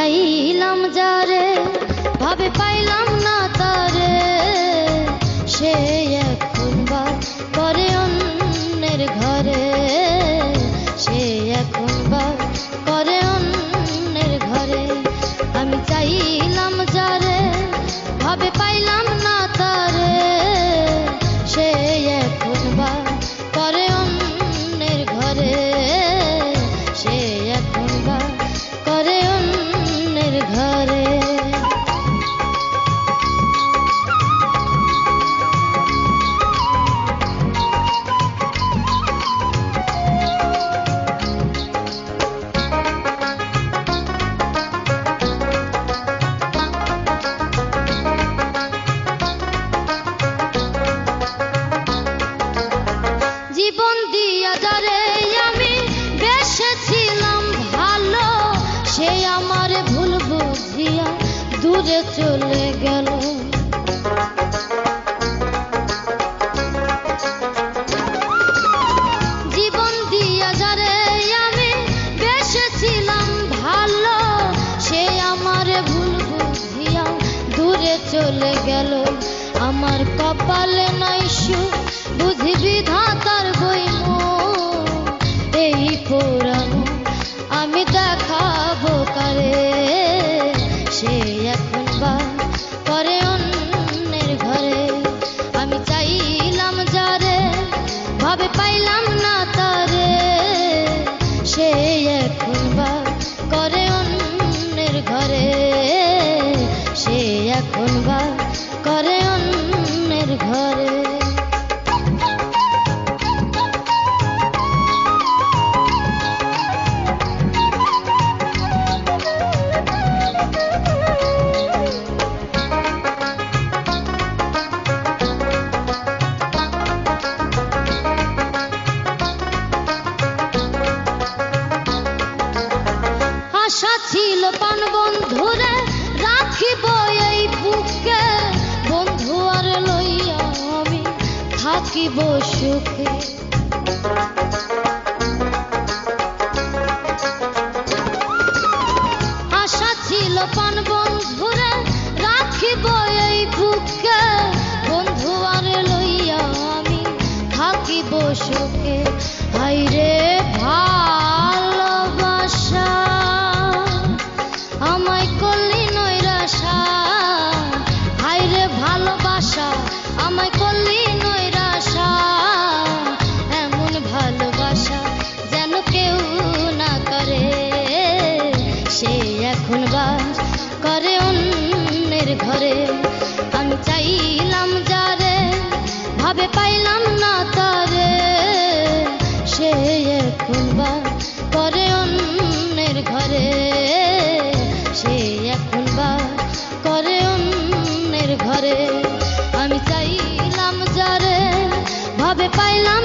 চাইলাম যারে ভাবে পাইলাম না তারে, সে এখন বাস করে অন্যের ঘরে, সে এখন বাস করে অন্যের ঘরে। আমি চাইলাম যারে ভাবে পাইলাম না তারে, সে এখন বাস করে অন্যের ঘরে, সে এখন বাস করে অন্যের ঘরে। জীবন দিয়া যারে আমি বেসেছিলাম ভালো, সে আমার ভুল বুঝিয়া দূরে চলে গেল। জীবন দিয়া যারে আমি বেসেছিলাম ভালো, সে আমার ভুল বুঝিয়া দূরে চলে গেল। আমার কপালে নাই সুখ বুঝি বিধাতার বইমন, এই পুরানো আমি দেখাবো কারে, সে এখন বাস করে অন্যের ঘরে। আমি চাইলাম যারে ভাবে পাইলাম না তারে, সে এখন বাস করে অন্যের ঘরে, সে এখন বাস করে অন্যের ঘরে। আশা ছিল পান বন্ধুরে রাখিব এই বুকে, বন্ধু আর লইয়া আমি থাকিব সুখে। আশা ছিল পান বন্ধুরে রাখিব এই বুকে, বন্ধু আর লইয়া আমি থাকিব সুখে। হায়রে ভালোবাসা আমায় করলি নৈরাশা, হায়রে ভালোবাসা আমায় করলি নৈরাশা, এমন ভালোবাসা যেন কেউ না করে, সে এখন বাস করে অন্যের ঘরে। আমি চাইলাম যারে ভাবে পাইলাম না তারে, সে এখন বাস করে অন্যের ঘরে, সে এখন বাস করে অন্যের ঘরে। আমি চাইলাম যারে ভাবে পাইলাম